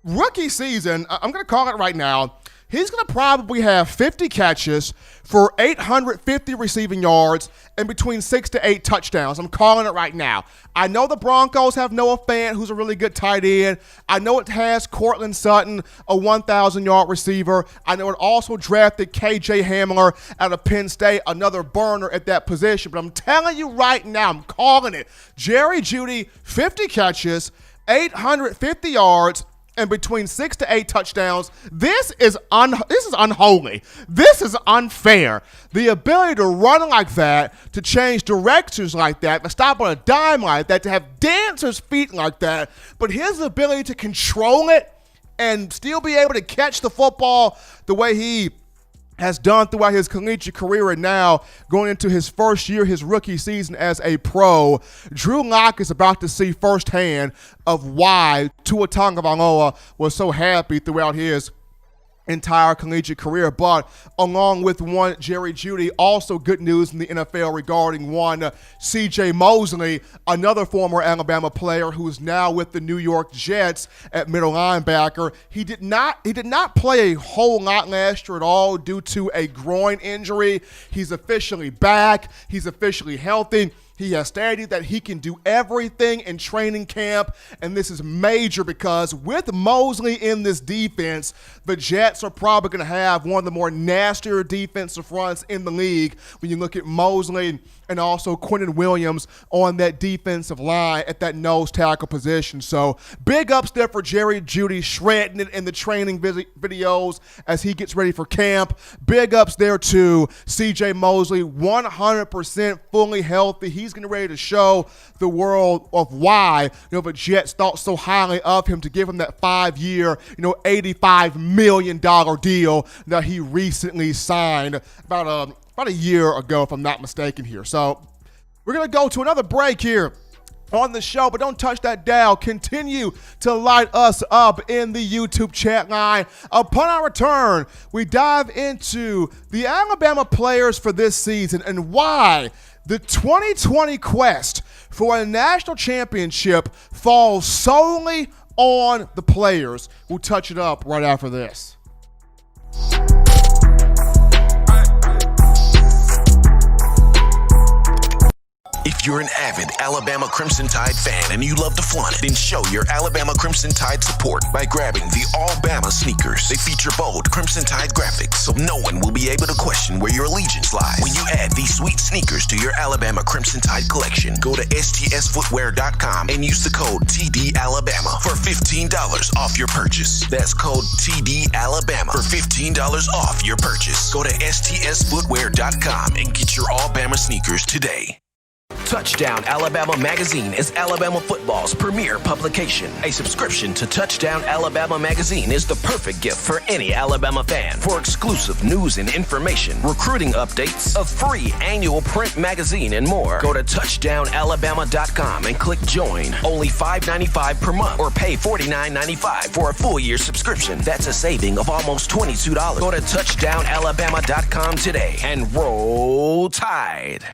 rookie season, I'm going to call it right now, he's going to probably have 50 catches for 850 receiving yards and between 6 to 8 touchdowns. I'm calling it right now. I know the Broncos have Noah Fant, who's a really good tight end. I know it has Cortland Sutton, a 1,000-yard receiver. I know it also drafted K.J. Hamler out of Penn State, another burner at that position. But I'm telling you right now, I'm calling it. Jerry Jeudy, 50 catches, 850 yards, and between 6 to 8 touchdowns. This is unholy. This is unfair. The ability to run like that, to change directions like that, to stop on a dime like that, to have dancers' feet like that, but his ability to control it and still be able to catch the football the way he has done throughout his collegiate career, and now going into his first year, his rookie season as a pro, Drew Lock is about to see firsthand of why Tua Tagovailoa was so happy throughout his entire collegiate career. But along with one Jerry Jeudy, also good news in the NFL regarding one C.J. Mosely, another former Alabama player who is now with the New York Jets at middle linebacker. He did not play a whole lot last year at all due to a groin injury. He's officially back. He's officially healthy. He has stated that he can do everything in training camp, and this is major because with Mosely in this defense, the Jets are probably going to have one of the more nastier defensive fronts in the league when you look at Mosely and also Quentin Williams on that defensive line at that nose tackle position. So big ups there for Jerry Jeudy, shredding it in the training videos as he gets ready for camp. Big ups there to C.J. Mosely, 100% fully healthy. He's getting ready to show the world of why the Jets thought so highly of him to give him that 5-year, $85 million deal that he recently signed about a year ago, if I'm not mistaken here. So we're going to go to another break here on the show, but don't touch that dial. Continue to light us up in the YouTube chat line. Upon our return, we dive into the Alabama players for this season and why the 2020 quest for a national championship falls solely on the players. We'll touch it up right after this. If you're an avid Alabama Crimson Tide fan and you love to flaunt it, then show your Alabama Crimson Tide support by grabbing the All-Bama sneakers. They feature bold Crimson Tide graphics, so no one will be able to question where your allegiance lies. When you add these sweet sneakers to your Alabama Crimson Tide collection, go to stsfootwear.com and use the code TDAlabama for $15 off your purchase. That's code TDAlabama for $15 off your purchase. Go to stsfootwear.com and get your All-Bama sneakers today. Touchdown Alabama Magazine is Alabama football's premier publication. A subscription to Touchdown Alabama Magazine is the perfect gift for any Alabama fan. For exclusive news and information, recruiting updates, a free annual print magazine, and more, go to touchdownalabama.com and click join. Only $5.95 per month or pay $49.95 for a full year subscription. That's a saving of almost $22. Go to touchdownalabama.com today and roll Tide.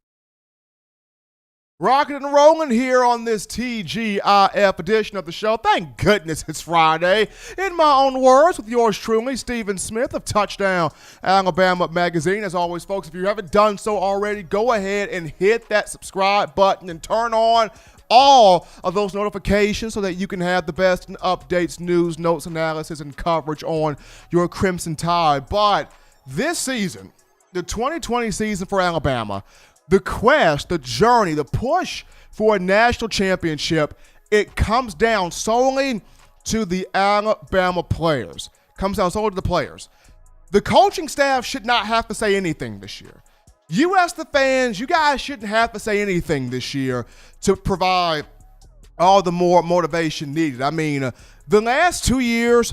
Rocking and rolling here on this TGIF edition of the show. Thank goodness it's Friday. In my own words, with yours truly, Stephen Smith of Touchdown Alabama Magazine. As always, folks, if you haven't done so already, go ahead and hit that subscribe button and turn on all of those notifications so that you can have the best updates, news, notes, analysis, and coverage on your Crimson Tide. But this season, the 2020 season for Alabama, the quest, the journey, the push for a national championship, it comes down solely to the Alabama players. Comes down solely to the players. The coaching staff should not have to say anything this year. You as the fans, you guys shouldn't have to say anything this year to provide all the more motivation needed. I mean, the last 2 years,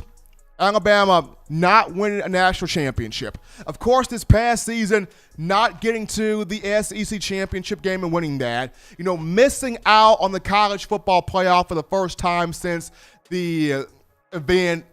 Alabama not winning a national championship. Of course, this past season, not getting to the SEC championship game and winning that. You know, missing out on the college football playoff for the first time since the event,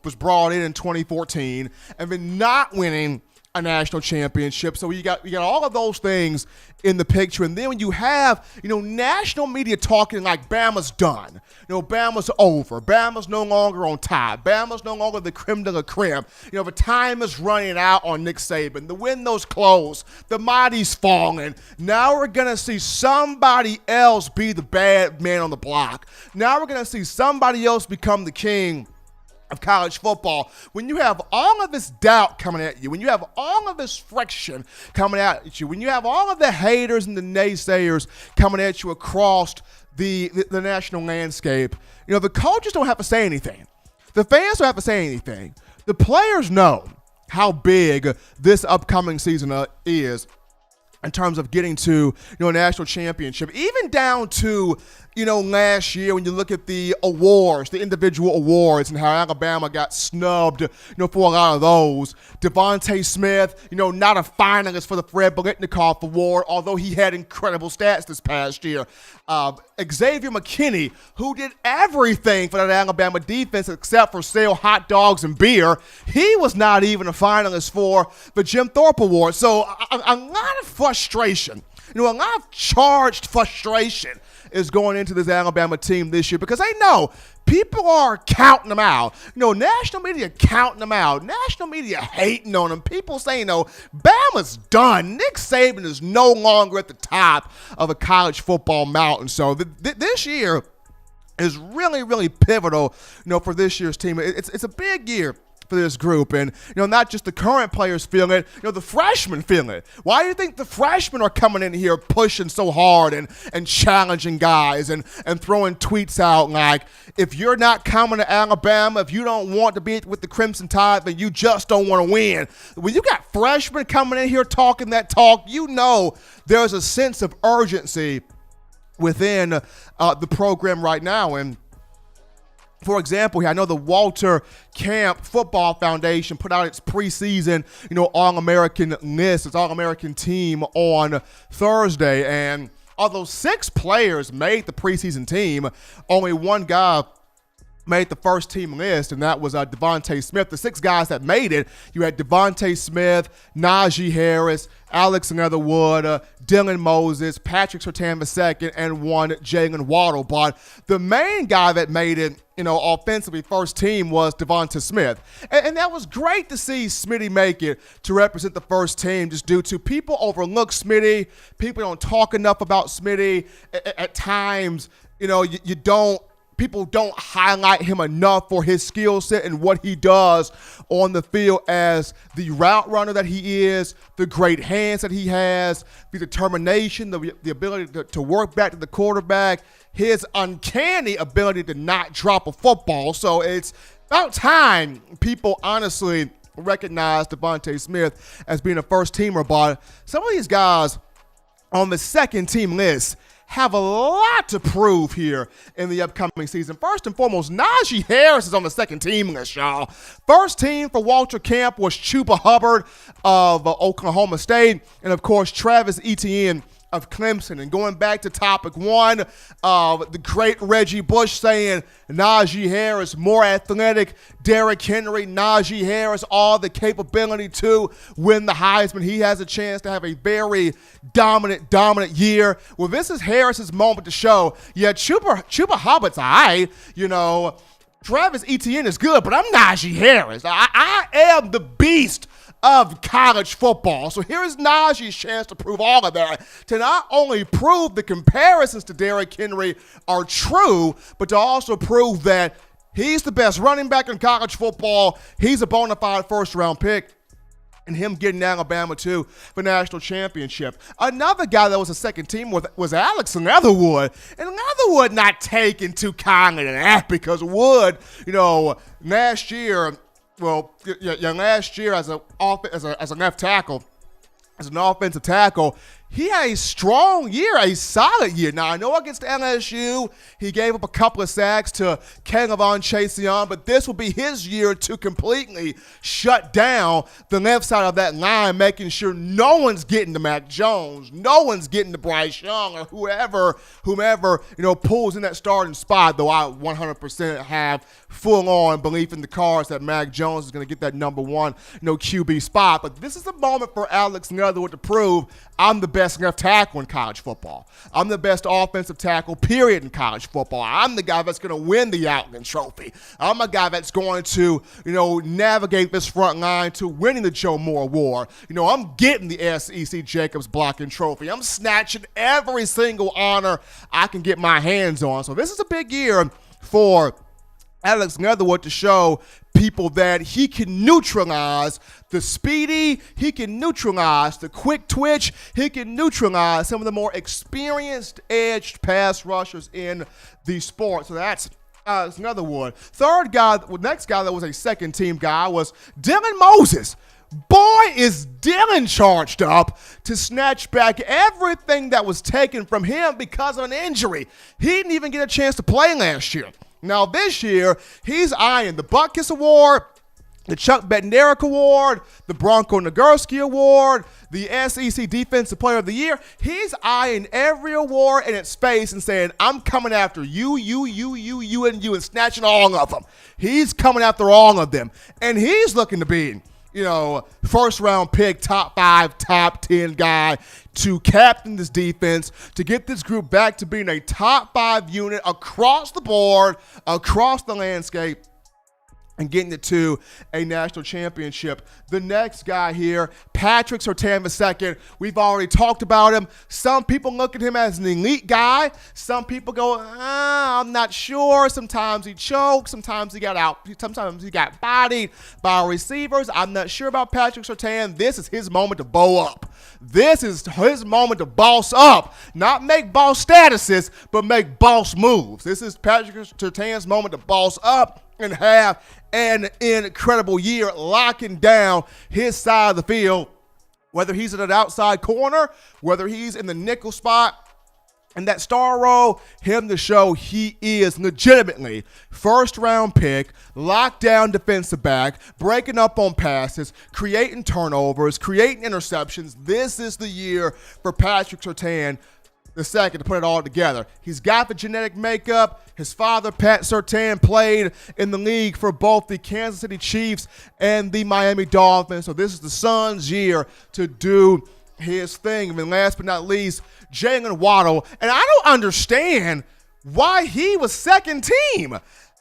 was brought in 2014. And then not winning a national championship. So you got all of those things in the picture. And then when you have, national media talking like Bama's done. Bama's over. Bama's no longer on top. Bama's no longer the creme de la creme. The time is running out on Nick Saban. The window's closed. The mighty's falling. Now we're going to see somebody else be the bad man on the block. Now we're going to see somebody else become the king of college football. When you have all of this doubt coming at you, when you have all of this friction coming at you, when you have all of the haters and the naysayers coming at you across the national landscape, the coaches don't have to say anything. The fans don't have to say anything. The players know how big this upcoming season is in terms of getting to, a national championship, even down to, last year when you look at the awards, the individual awards and how Alabama got snubbed, for a lot of those. Devontae Smith, not a finalist for the Fred Biletnikoff Award, although he had incredible stats this past year. Xavier McKinney, who did everything for that Alabama defense except for sell hot dogs and beer, he was not even a finalist for the Jim Thorpe Award. So a lot of frustration, a lot of charged frustration is going into this Alabama team this year because they know people are counting them out. National media counting them out. National media hating on them. People saying, Bama's done. Nick Saban is no longer at the top of a college football mountain. So this year is really, really pivotal, for this year's team. It's a big year for this group, and not just the current players feel it, the freshmen feel it. Why do you think the freshmen are coming in here pushing so hard and challenging guys and throwing tweets out like, if you're not coming to Alabama, if you don't want to be with the Crimson Tide, then you just don't want to win? When you got freshmen coming in here talking that talk, there's a sense of urgency within the program right now. And for example, I know the Walter Camp Football Foundation put out its preseason, All-American list, its All-American team on Thursday. And, although 6 players made the preseason team, only one guy made the first team list, and that was Devontae Smith. The 6 guys that made it, you had Devontae Smith, Najee Harris, Alex Leatherwood, Dylan Moses, Patrick Surtain II, and one Jalen Wardo. But the main guy that made it, offensively first team was Devontae Smith. And that was great to see Smitty make it to represent the first team, just due to people overlook Smitty. People don't talk enough about Smitty. At times, people don't highlight him enough for his skill set and what he does on the field as the route runner that he is, the great hands that he has, the determination, the ability to work back to the quarterback, his uncanny ability to not drop a football. So it's about time people honestly recognize Devontae Smith as being a first-teamer. But some of these guys on the second-team list have a lot to prove here in the upcoming season. First and foremost, Najee Harris is on the second team list, y'all. First team for Walter Camp was Chuba Hubbard of Oklahoma State, and of course, Travis Etienne of Clemson. And going back to topic 1, the great Reggie Bush saying Najee Harris, more athletic, Derrick Henry, Najee Harris, all the capability to win the Heisman. He has a chance to have a very dominant year. Well, this is Harris's moment to show, Chuba Hubbard's all right. Travis Etienne is good, but I'm Najee Harris. I am the beast of college football. So here is Najee's chance to prove all of that, to not only prove the comparisons to Derrick Henry are true, but to also prove that he's the best running back in college football. He's a bona fide first-round pick, and him getting Alabama to the national championship. Another guy that was a second team was Alex Leatherwood, and Leatherwood not taking too kindly to that, because Wood, last year as a left tackle, as an offensive tackle, he had a strong year, a solid year. Now, I know against LSU, he gave up a couple of sacks to K'Lavon Chaisson, but this will be his year to completely shut down the left side of that line, making sure no one's getting to Mac Jones, no one's getting to Bryce Young, or whomever pulls in that starting spot, though I 100% have full-on belief in the cards that Mac Jones is going to get that number 1 QB spot. But this is the moment for Alex Leatherwood to prove I'm the best left tackle in college football. I'm the best offensive tackle, period, in college football. I'm the guy that's going to win the Outland Trophy. I'm a guy that's going to, navigate this front line to winning the Joe Moore Award. I'm getting the SEC Jacobs Blocking Trophy. I'm snatching every single honor I can get my hands on. So this is a big year for Alex Leatherwood to show people that he can neutralize the speedy, he can neutralize the quick twitch, he can neutralize some of the more experienced edged pass rushers in the sport. So that's Alex Leatherwood. Next guy that was a second team guy was Dylan Moses. Boy, is Dylan charged up to snatch back everything that was taken from him because of an injury. He didn't even get a chance to play last year. Now, this year, he's eyeing the Butkus Award, the Chuck Bednarik Award, the Bronco Nagurski Award, the SEC Defensive Player of the Year. He's eyeing every award in its face and saying, I'm coming after you, and snatching all of them. He's coming after all of them. And he's looking to be, first round pick, top 5, top 10 guy to captain this defense, to get this group back to being a top 5 unit across the board, across the landscape, and getting it to a national championship. The next guy here, Patrick Surtain II. We've already talked about him. Some people look at him as an elite guy. Some people go, I'm not sure. Sometimes he choked. Sometimes he got bodied by receivers. I'm not sure about Patrick Surtain. This is his moment to bow up. This is his moment to boss up. Not make boss statuses, but make boss moves. This is Patrick Surtain's moment to boss up and have an incredible year locking down his side of the field, whether he's in an outside corner, whether he's in the nickel spot, and that star role, him to show he is legitimately first-round pick, lockdown defensive back, breaking up on passes, creating turnovers, creating interceptions. This is the year for Patrick Surtain. the second to put it all together. He's got the genetic makeup. His father, Pat Surtain, played in the league for both the Kansas City Chiefs and the Miami Dolphins. So this is the son's year to do his thing. And then last but not least, Jalen Wardo. And I don't understand why he was second team.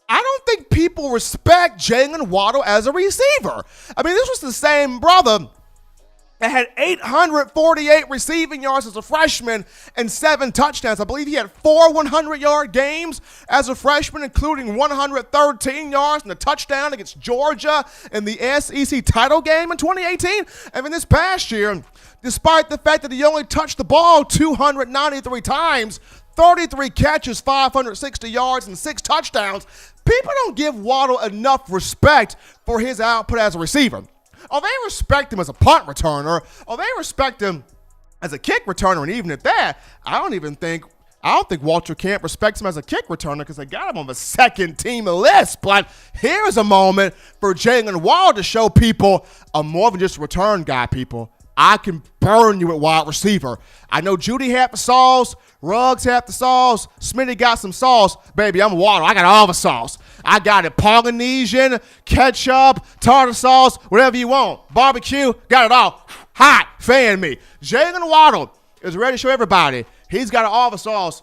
I don't think people respect Jalen Wardo as a receiver. I mean, this was the same brother that had 848 receiving yards as a freshman and 7 touchdowns. I believe he had 4 100-yard games as a freshman, including 113 yards and a touchdown against Georgia in the SEC title game in 2018. And then this past year, despite the fact that he only touched the ball 293 times, 33 catches, 560 yards, and 6 touchdowns, people don't give Waddle enough respect for his output as a receiver. Oh, they respect him as a punt returner. Oh, they respect him as a kick returner. And even at that, I don't think Walter Camp respects him as a kick returner because they got him on the second team list. But here's a moment for Jalen Wardo to show people I'm more than just a return guy, people. I can burn you at wide receiver. I know Judy had the sauce, Ruggs had the sauce, Smitty got some sauce. Baby, I'm Waddle. I got all the sauce. I got it. Polynesian, ketchup, tartar sauce, whatever you want. Barbecue, got it all. Hot, fan me. Jalen Waddle is ready to show everybody he's got all the sauce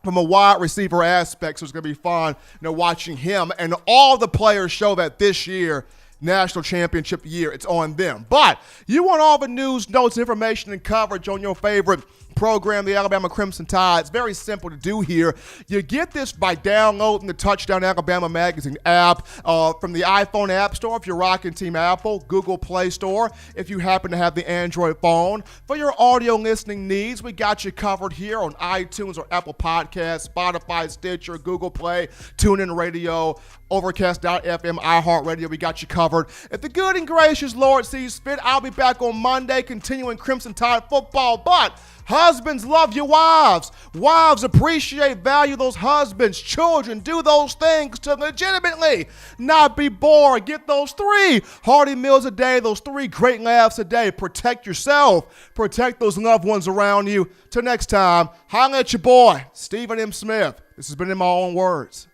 from a wide receiver aspect. So it's going to be fun, watching him and all the players show that this year, national championship year, it's on them. But you want all the news, notes, information, and coverage on your favorite program, the Alabama Crimson Tide. It's very simple to do here. You get this by downloading the Touchdown Alabama Magazine app from the iPhone App Store if you're rocking Team Apple, Google Play Store if you happen to have the Android phone. For your audio listening needs, we got you covered here on iTunes or Apple Podcasts, Spotify, Stitcher, Google Play, TuneIn Radio, Overcast.fm, iHeartRadio. We got you covered. If the good and gracious Lord sees fit, I'll be back on Monday continuing Crimson Tide football. But husbands, love your wives. Wives, appreciate, value those husbands. Children, do those things to legitimately not be bored. Get those 3 hearty meals a day, those 3 great laughs a day. Protect yourself. Protect those loved ones around you. Till next time, holla at your boy, Stephen M. Smith. This has been In My Own Words.